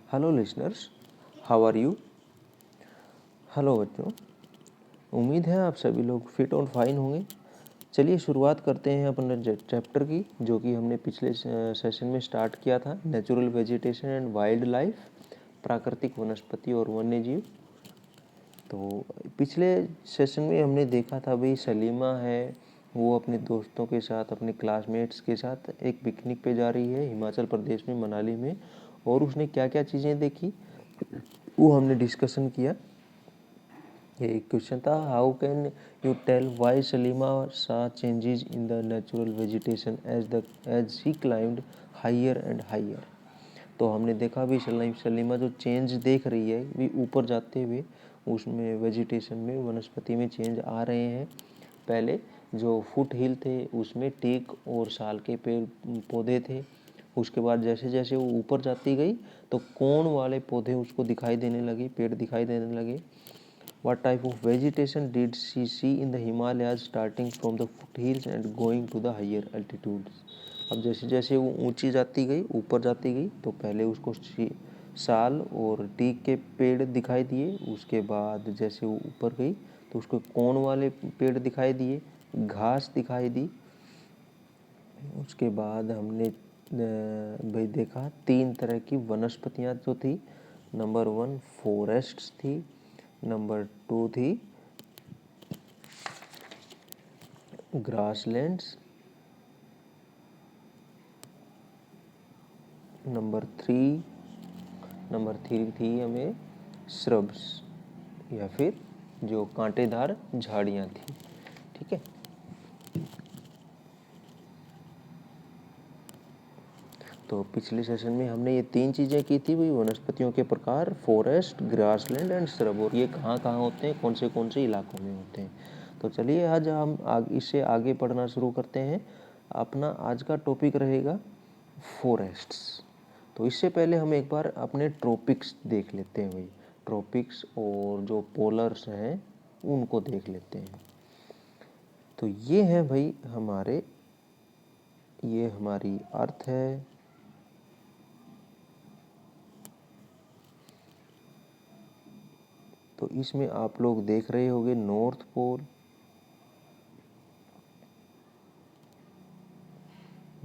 Hello listeners, how are you. Hello बच्चों, उम्मीद है आप सभी लोग फिट और फाइन होंगे। चलिए शुरुआत करते हैं अपने चैप्टर की, जो कि हमने पिछले सेशन में स्टार्ट किया था, natural vegetation and wild life, प्राकृतिक वनस्पति और वन्य जीव। तो पिछले सेशन में हमने देखा था भाई सलीमा है वो अपने दोस्तों के साथ, अपने क्लासमेट्स के साथ एक पिकनिक पे जा रही है हिमाचल प्रदेश में, मनाली में। और उसने क्या क्या चीज़ें देखी वो हमने डिस्कशन किया। ये एक क्वेश्चन था, how can you tell why Salima saw changes in the natural vegetation as she climbed higher and higher. तो हमने देखा भी सलीमा जो चेंज देख रही है भी ऊपर जाते हुए, उसमें वेजिटेशन में, वनस्पति में चेंज आ रहे हैं। पहले जो फुट हिल थे उसमें टीक और साल के पेड़ पौधे थे। उसके बाद जैसे जैसे वो ऊपर जाती गई तो कोन वाले पौधे उसको दिखाई देने लगे, पेड़ दिखाई देने लगे। What type of vegetation did she see in the Himalayas starting from the foothills and going to the higher altitudes? अब जैसे जैसे वो ऊंची जाती गई, ऊपर जाती गई, तो पहले उसको साल और टीक के पेड़ दिखाई दिए। उसके बाद जैसे वो ऊपर गई तो उसको कोन वाले पेड़ दिखाई दिए, घास दिखाई दी। उसके बाद हमने भाई देखा 3 तरह की वनस्पतियाँ जो थी। नंबर 1 फॉरेस्ट्स थी, नंबर 2 थी ग्रासलैंड्स, नंबर 3 थी हमें श्रब्स, या फिर जो कांटेदार झाड़ियाँ थी। ठीक है, तो पिछले सेशन में हमने ये 3 चीज़ें की थी, वही वनस्पतियों के प्रकार, फॉरेस्ट, ग्रासलैंड एंड श्रब, और ये कहाँ कहाँ होते हैं, कौन से इलाकों में होते हैं। तो चलिए आज हम इससे आगे पढ़ना शुरू करते हैं। अपना आज का टॉपिक रहेगा फॉरेस्ट्स। तो इससे पहले हम एक बार अपने ट्रॉपिक्स देख लेते हैं भाई। ट्रॉपिक्स और जो पोलर्स हैं उनको देख लेते हैं। तो ये है भाई ये हमारी अर्थ है। तो इसमें आप लोग देख रहे होंगे नॉर्थ पोल,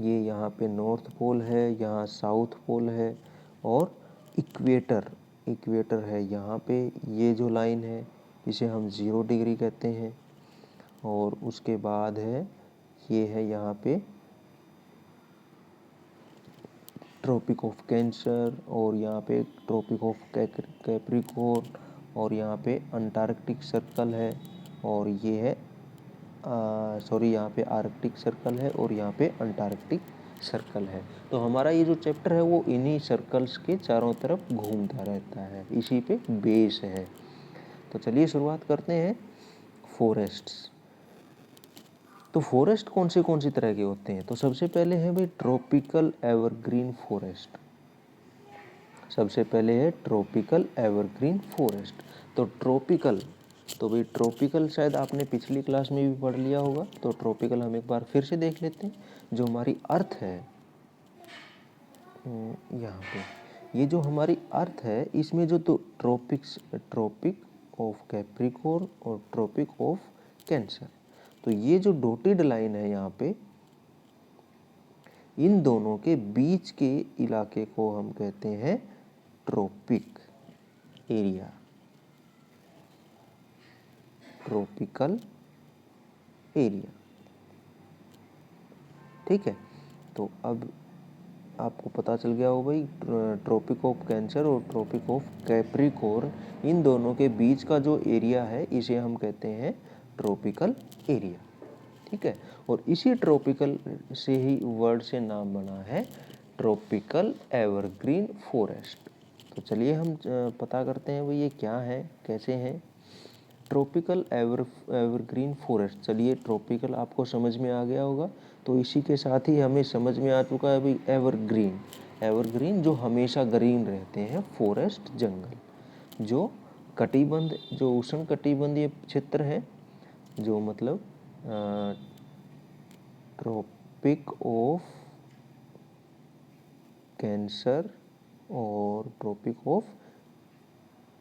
ये यहाँ पे नॉर्थ पोल है, यहाँ साउथ पोल है, और इक्वेटर है यहाँ पे। ये जो लाइन है इसे हम 0 डिग्री कहते हैं। और उसके बाद ये है यहाँ पे ट्रॉपिक ऑफ कैंसर, और यहाँ पे ट्रॉपिक ऑफ कैप्रिकॉर्न, और यहाँ पे अंटार्कटिक सर्कल है, और ये है यहाँ पे आर्कटिक सर्कल है, और यहाँ पे अंटार्कटिक सर्कल है। तो हमारा ये जो चैप्टर है वो इन्हीं सर्कल्स के चारों तरफ घूमता रहता है, इसी पे बेस है। तो चलिए शुरुआत करते हैं फॉरेस्ट्स। तो फॉरेस्ट कौन सी तरह के होते हैं। तो सबसे पहले है भाई ट्रॉपिकल एवरग्रीन फॉरेस्ट। सबसे पहले है ट्रॉपिकल एवरग्रीन फॉरेस्ट। तो भाई ट्रॉपिकल शायद आपने पिछली क्लास में भी पढ़ लिया होगा। तो ट्रॉपिकल हम एक बार फिर से देख लेते हैं। जो हमारी अर्थ है यहाँ पे, ये जो हमारी अर्थ है इसमें जो तो ट्रॉपिक ऑफ कैप्रिकॉर्न और ट्रॉपिक ऑफ कैंसर, तो ये जो डॉटेड लाइन है यहाँ पे, इन दोनों के बीच के इलाके को हम कहते हैं ट्रॉपिक एरिया, ट्रॉपिकल एरिया। ठीक है, तो अब आपको पता चल गया हो भाई ट्रॉपिक ऑफ कैंसर और ट्रॉपिक ऑफ कैप्रिकॉर्न, इन दोनों के बीच का जो एरिया है इसे हम कहते हैं ट्रॉपिकल एरिया। ठीक है, और इसी ट्रॉपिकल से ही वर्ड से नाम बना है ट्रॉपिकल एवरग्रीन फॉरेस्ट। तो चलिए हम पता करते हैं भाई ये क्या है, कैसे हैं ट्रॉपिकल एवरग्रीन फॉरेस्ट। चलिए ट्रॉपिकल आपको समझ में आ गया होगा, तो इसी के साथ ही हमें समझ में आ चुका है भाई एवरग्रीन जो हमेशा ग्रीन रहते हैं, फॉरेस्ट जंगल, जो कटिबंध, जो उष्ण कटिबंधीय क्षेत्र है, जो मतलब ट्रॉपिक ऑफ कैंसर और ट्रॉपिक ऑफ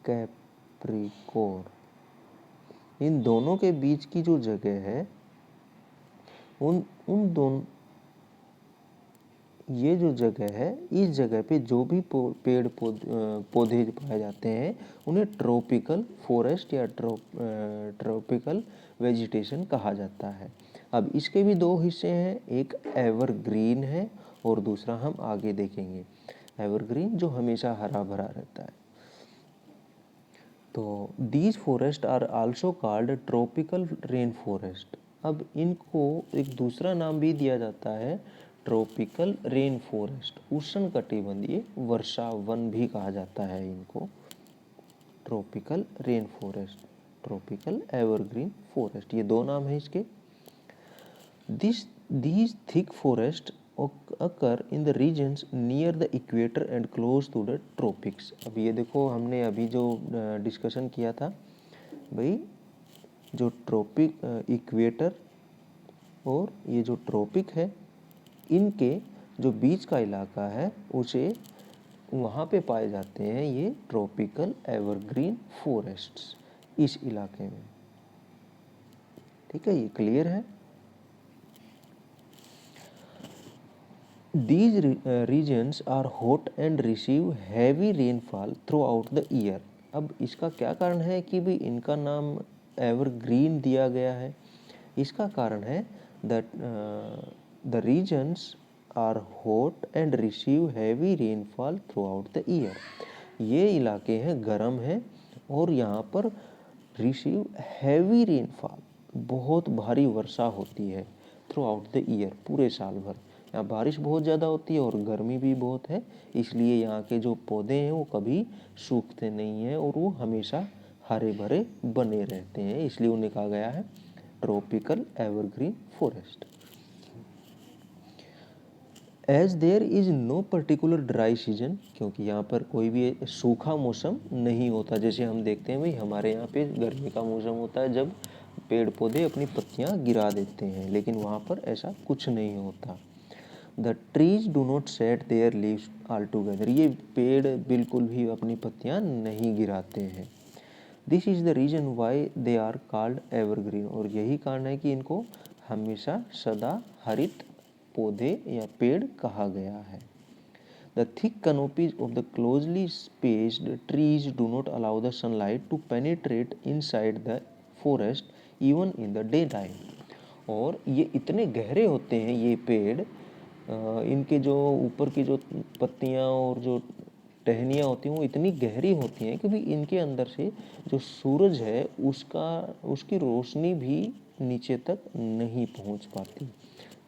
कैप्रिकॉर्न। इन दोनों के बीच की जो जगह है, उन उन दोनों ये जो जगह है, इस जगह पे जो भी पेड़ पौधे पाए जाते हैं उन्हें ट्रॉपिकल फॉरेस्ट या ट्रॉपिकल वेजिटेशन कहा जाता है। अब इसके भी दो हिस्से हैं, एक एवरग्रीन है और दूसरा हम आगे देखेंगे। एवरग्रीन जो हमेशा हरा भरा रहता है। तो these forest are also called tropical rain forest. अब इनको एक दूसरा नाम भी दिया जाता है, ट्रॉपिकल रेन फॉरेस्ट। उष्णकटिबंधीय वर्षा वन भी कहा जाता है इनको। Tropical rain forest, tropical evergreen forest, ये दो नाम है इसके। These thick forests occur in the regions near the equator and close to the tropics। अब ये देखो, हमने अभी जो डिस्कशन किया था भाई, जो ट्रॉपिक इक्वेटर और ये जो ट्रॉपिक है, इनके जो बीच का इलाका है उसे वहाँ पे पाए जाते हैं ये ट्रॉपिकल एवरग्रीन फॉरेस्ट्स, इस इलाके में। ठीक है, ये क्लियर है। These regions are hot and receive heavy rainfall throughout the year। अब इसका क्या कारण है कि भी इनका नाम एवरग्रीन दिया गया है? इसका कारण है that the regions are hot and receive heavy rainfall throughout the year। ये इलाके हैं गर्म हैं और यहाँ पर receive heavy rainfall, बहुत भारी वर्षा होती है throughout the year, पूरे साल भर। यहाँ बारिश बहुत ज़्यादा होती है और गर्मी भी बहुत है, इसलिए यहाँ के जो पौधे हैं वो कभी सूखते नहीं हैं और वो हमेशा हरे भरे बने रहते हैं, इसलिए उन्हें कहा गया है tropical evergreen forest. As there is no particular dry season, क्योंकि यहाँ पर कोई भी सूखा मौसम नहीं होता। जैसे हम देखते हैं भाई, हमारे यहाँ पे गर्मी का मौसम होता है जब पेड़ पौधे अपनी पत्तियाँ गिरा देते हैं, लेकिन वहाँ पर ऐसा कुछ नहीं होता। The trees do not set their leaves all together, ये पेड़ बिल्कुल भी अपनी पत्तियाँ नहीं गिराते हैं। This is the reason why they are called evergreen, और यही कारण है कि इनको हमेशा सदा हरित पौधे या पेड़ कहा गया है। The thick canopies of the closely spaced trees do not allow the sunlight to penetrate inside the forest even in the day time. और ये इतने गहरे होते हैं ये पेड़, इनके जो ऊपर की जो पत्तियाँ और जो टहनियाँ होती हैं वो इतनी गहरी होती हैं कि भी इनके अंदर से जो सूरज है उसकी रोशनी भी नीचे तक नहीं पहुंच पाती,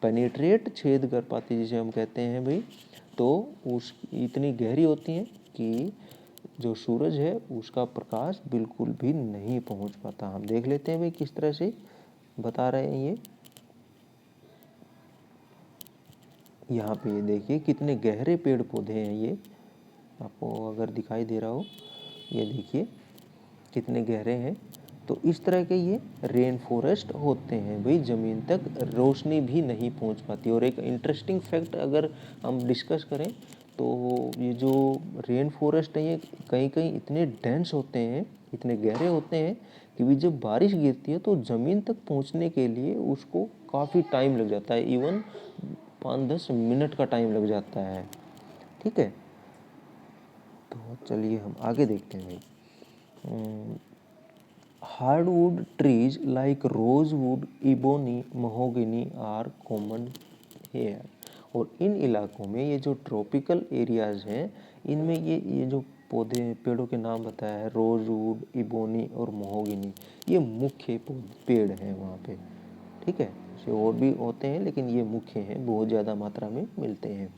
पेनिट्रेट, छेद कर पाती जिसे हम कहते हैं भाई। तो उस इतनी गहरी होती हैं कि जो सूरज है उसका प्रकाश बिल्कुल भी नहीं पहुंच पाता। हम देख लेते हैं भाई किस तरह से बता रहे हैं ये। यहाँ पे देखिए कितने गहरे पेड़ पौधे हैं, ये आपको अगर दिखाई दे रहा हो, ये देखिए कितने गहरे हैं। तो इस तरह के ये रेन फॉरेस्ट होते हैं भाई, ज़मीन तक रोशनी भी नहीं पहुंच पाती। और एक इंटरेस्टिंग फैक्ट अगर हम डिस्कस करें तो ये जो रेन फॉरेस्ट है ये कहीं कहीं इतने डेंस होते हैं, इतने गहरे होते हैं कि भी जब बारिश गिरती है तो ज़मीन तक पहुंचने के लिए उसको काफ़ी टाइम लग जाता है, इवन 5-10 मिनट का टाइम लग जाता है। ठीक है, तो चलिए हम आगे देखते हैं भाई। Hardwood trees like rosewood, ebony, mahogany are common here. और इन इलाकों में ये जो ट्रॉपिकल एरियाज हैं इनमें ये जो पौधे पेड़ों के नाम बताया है, रोजवुड, इबोनी और महोगनी, ये मुख्य पेड़ हैं वहाँ पे। ठीक है, और भी होते हैं लेकिन ये मुख्य हैं, बहुत ज़्यादा मात्रा में मिलते हैं।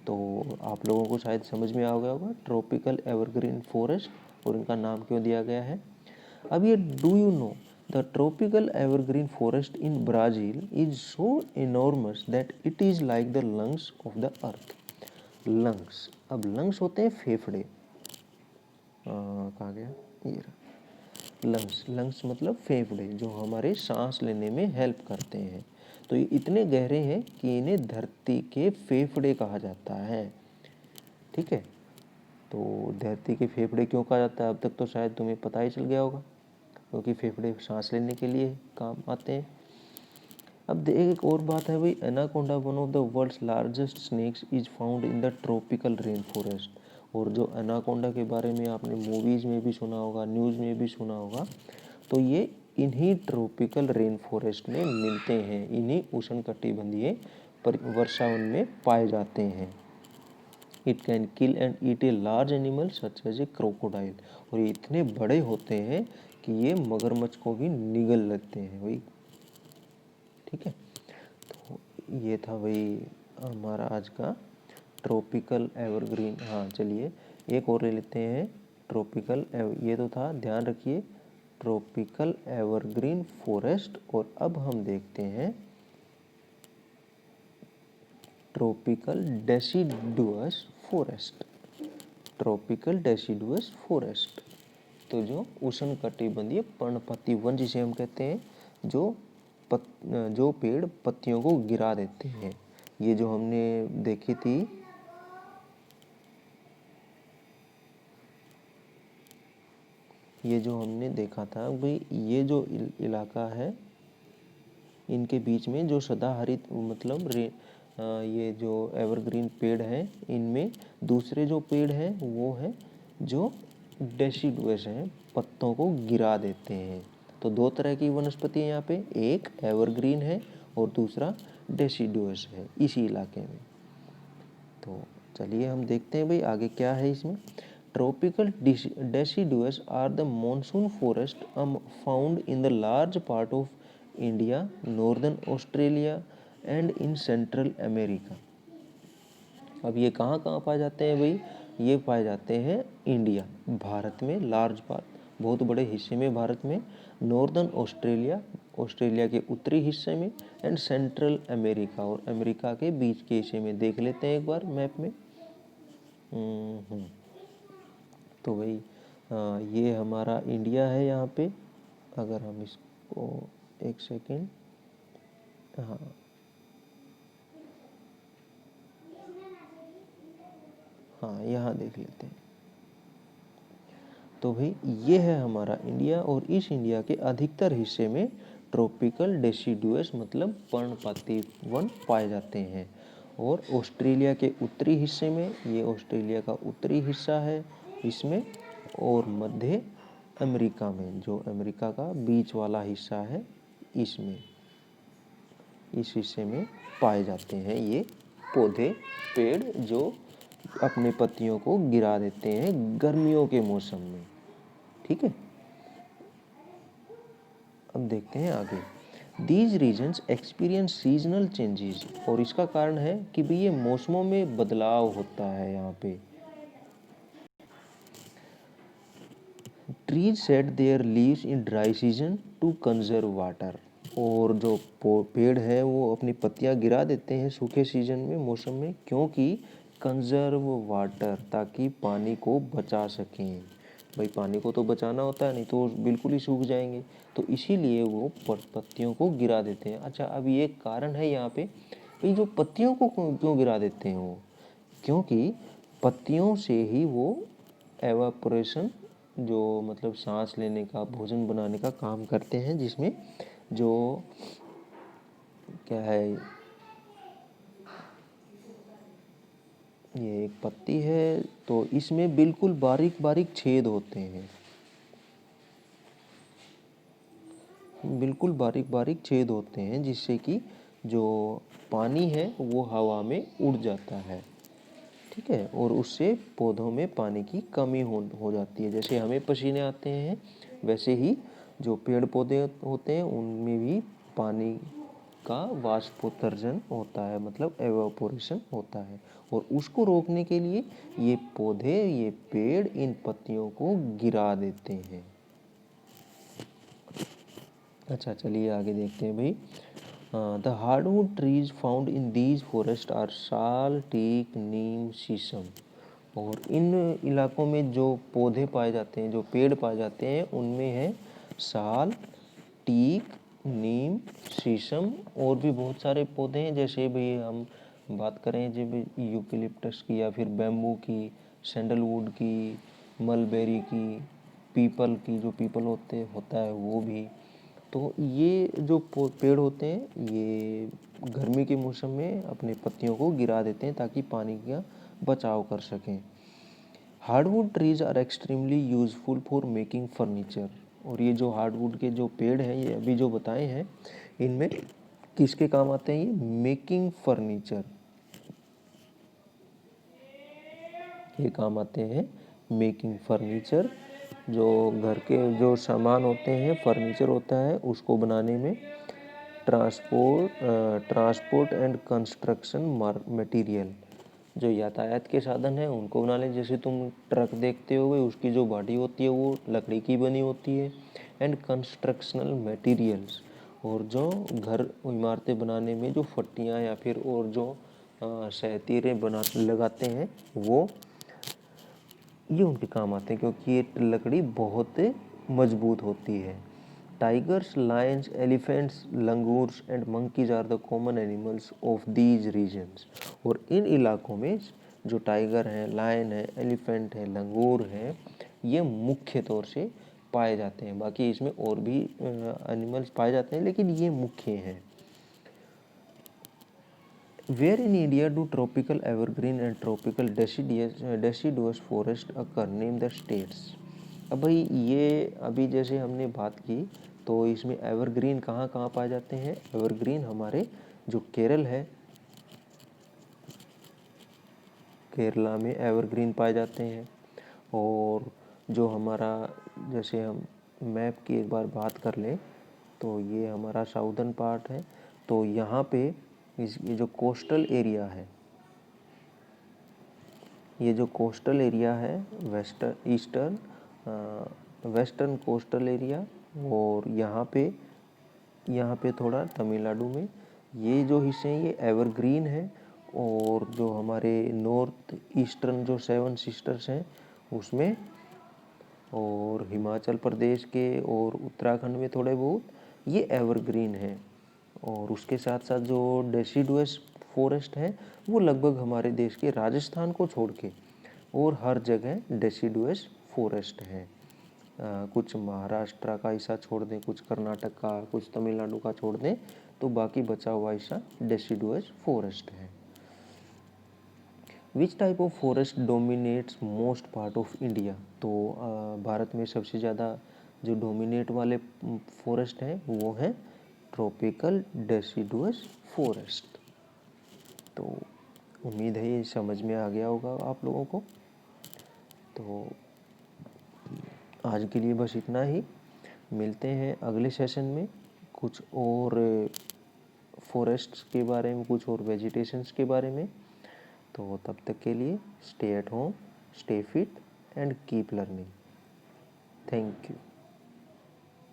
तो आप लोगों को शायद समझ में आ गया होगा ट्रॉपिकल एवरग्रीन फॉरेस्ट और इनका नाम क्यों दिया गया है। अब ये do you know the tropical evergreen forest in Brazil is so enormous that it is like the lungs of the earth. Lungs, अब लंग्स होते हैं फेफड़े, कहाँ गया ये, लंग्स, लंग्स मतलब फेफड़े जो हमारे सांस लेने में हेल्प करते हैं। तो ये इतने गहरे हैं कि इन्हें धरती के फेफड़े कहा जाता है। ठीक है, तो धरती के फेफड़े क्यों कहा जाता है अब तक तो शायद तुम्हें पता ही चल गया होगा, क्योंकि फेफड़े सांस लेने के लिए काम आते हैं। अब एक और बात है भाई, anaconda one of the world's largest snakes is found in the tropical rain forest. और जो एनाकोंडा के बारे में आपने मूवीज़ में भी सुना होगा, न्यूज़ में भी सुना होगा, तो ये इन्हीं ट्रॉपिकल रेन फॉरेस्ट में मिलते हैं, इन्हीं उष्णकटिबंधीय वर्षावन में पाए जाते हैं। It can kill and eat a large animal such as a crocodile. और ये इतने बड़े होते हैं कि ये मगरमच्छ को भी निगल लेते हैं भाई। ठीक है, तो ये था भाई हमारा आज का ट्रॉपिकल एवरग्रीन। हाँ चलिए एक और ले लेते हैं ट्रॉपिकल ये तो था, ध्यान रखिए, ट्रॉपिकल एवरग्रीन फॉरेस्ट। और अब हम देखते हैं tropical deciduous forest. Tropical deciduous forest तो जो उष्णकटिबंधीय पर्णपाती वन जिसे हम कहते हैं, जो पेड़ पत्तियों को गिरा देते हैं। ये जो हमने देखी थी, ये जो हमने देखा था भाई, ये जो इलाका है इनके बीच में जो सदाहरित मतलब ये जो एवरग्रीन पेड़ हैं, इनमें दूसरे जो पेड़ हैं वो हैं जो डेसिडुअस हैं, पत्तों को गिरा देते हैं। तो दो तरह की वनस्पति है यहाँ पे, एक एवरग्रीन है और दूसरा डेसिडुअस है इसी इलाके में। तो चलिए हम देखते हैं भाई आगे क्या है इसमें। Tropical deciduous are the monsoon forest found in the large part of India, northern Australia and in central America. अब ये कहाँ कहाँ पाए जाते हैं भाई, ये पाए जाते हैं इंडिया, भारत में, लार्ज पार्ट, बहुत बड़े हिस्से में भारत में, नॉर्दर्न ऑस्ट्रेलिया, ऑस्ट्रेलिया के उत्तरी हिस्से में, एंड सेंट्रल अमेरिका, और अमेरिका के बीच के हिस्से में। देख लेते हैं एक बार मैप में। तो भाई ये हमारा इंडिया है यहाँ पे। अगर हम इसको एक सेकेंड, हाँ यहाँ देख लेते हैं। तो भाई ये है हमारा इंडिया, और इस इंडिया के अधिकतर हिस्से में ट्रॉपिकल डेसिडुअस मतलब पर्णपाती वन पाए जाते हैं। और ऑस्ट्रेलिया के उत्तरी हिस्से में, ये ऑस्ट्रेलिया का उत्तरी हिस्सा है इसमें, और मध्य अमेरिका में, जो अमेरिका का बीच वाला हिस्सा है, इसमें, इस हिस्से में पाए जाते हैं ये पौधे, पेड़ जो अपने पत्तियों को गिरा देते हैं गर्मियों के मौसम में। ठीक है, अब देखते हैं आगे। These regions experience seasonal changes, और इसका कारण है कि भाई ये मौसमों में बदलाव होता है यहाँ पे। Trees shade there leaves in dry season two conserve water, और जो पेड़ है वो अपनी पत्तियां गिरा देते हैं सूखे सीजन में, मौसम में, क्योंकि कंजर्व वाटर, ताकि पानी को बचा सकें। भाई पानी को तो बचाना होता है, नहीं तो बिल्कुल ही सूख जाएंगे, तो इसीलिए वो पत्तियों को गिरा देते हैं। अच्छा, अब ये कारण है यहाँ पे, भाई जो पत्तियों को क्यों गिरा देते हैं वो, क्योंकि पत्तियों से ही वो एवापोरेशन, जो मतलब सांस लेने का, भोजन बनाने का काम करते हैं, जिसमें जो क्या है, ये एक पत्ती है तो इसमें बिल्कुल बारीक बारीक छेद होते हैं, बिल्कुल बारीक बारीक छेद होते हैं, जिससे कि जो पानी है वो हवा में उड़ जाता है। ठीक है, और उससे पौधों में पानी की कमी हो जाती है। जैसे हमें पसीने आते हैं, वैसे ही जो पेड़ पौधे होते हैं उनमें भी पानी का वाष्पोत्सर्जन होता है, मतलब एवापोरेशन होता है, और उसको रोकने के लिए ये पौधे, ये पेड़ इन पत्तियों को गिरा देते हैं। अच्छा चलिए आगे देखते हैं भाई। The hardwood trees found in these forest are sal, teak, neem, sheesham. और इन इलाकों में जो पौधे पाए जाते हैं, जो पेड़ पाए जाते हैं, उनमें है साल, टीक, नीम, शीशम, और भी बहुत सारे पौधे हैं। जैसे भी हम बात करें जब यूकेलिप्टस की या फिर बैम्बू की, सैंडलवुड की, मलबेरी की, पीपल की, जो पीपल होता है वो भी। तो ये जो पेड़ होते हैं ये गर्मी के मौसम में अपने पत्तियों को गिरा देते हैं ताकि पानी का बचाव कर सकें। Hardwood trees are extremely useful for making furniture. और ये जो हार्डवुड के जो पेड़ हैं ये अभी जो बताए हैं इनमें किसके काम आते हैं? ये मेकिंग फर्नीचर, ये काम आते हैं मेकिंग फर्नीचर। जो घर के जो सामान होते हैं, फर्नीचर होता है, उसको बनाने में ट्रांसपोर्ट एंड कंस्ट्रक्शन मटेरियल, जो यातायात के साधन हैं उनको बना लें। जैसे तुम ट्रक देखते होगे उसकी जो बॉडी होती है वो लकड़ी की बनी होती है। एंड कंस्ट्रक्शनल मटेरियल्स, और जो घर इमारतें बनाने में जो फट्टियाँ या फिर और जो सहतीरें बना लगाते हैं वो ये उनके काम आते हैं क्योंकि ये लकड़ी बहुत मजबूत होती है। Tigers, lions, elephants, langurs and monkeys are the common animals of these regions. और इन इलाकों में जो टाइगर हैं, लायन है, एलिफेंट है, लंगूर हैं, ये मुख्य तौर से पाए जाते हैं। बाकी इसमें और भी एनिमल्स पाए जाते हैं लेकिन ये मुख्य हैं। Where in India do tropical evergreen and tropical deciduous forest occur? Name the states. अब भाई ये अभी जैसे हमने बात की तो इसमें एवरग्रीन कहाँ कहाँ पाए जाते हैं? एवरग्रीन हमारे जो केरल है, केरला में एवरग्रीन पाए जाते हैं। और जो हमारा, जैसे हम मैप की एक बार बात कर लें तो ये हमारा साउदर्न पार्ट है, तो यहाँ पे ये जो कोस्टल एरिया है, ये जो कोस्टल एरिया है वेस्टर्न कोस्टल एरिया, और यहाँ पे थोड़ा तमिलनाडु में ये जो हिस्से हैं ये एवरग्रीन है। और जो हमारे नॉर्थ ईस्टर्न जो 7 सिस्टर्स हैं उसमें, और हिमाचल प्रदेश के और उत्तराखंड में थोड़े बहुत ये एवरग्रीन है। और उसके साथ साथ जो डेसिडुअस फॉरेस्ट है वो लगभग हमारे देश के राजस्थान को छोड़ के और हर जगह डेसिडुअस फॉरेस्ट है। कुछ महाराष्ट्र का हिस्सा छोड़ दें, कुछ कर्नाटक का, कुछ तमिलनाडु का छोड़ दें तो बाकी बचा हुआ हिस्सा डेसिडुअस फॉरेस्ट है। Which type of forest dominates most part of India? तो भारत में सबसे ज़्यादा जो डोमिनेट वाले फॉरेस्ट हैं वो हैं ट्रॉपिकल डेसिडुअस फॉरेस्ट। तो उम्मीद है ये समझ में आ गया होगा आप लोगों को। तो आज के लिए बस इतना ही। मिलते हैं अगले सेशन में कुछ और फॉरेस्ट्स के बारे में, कुछ और वेजिटेशंस के बारे में। तो तब तक के लिए stay at home, stay fit and keep learning. Thank you.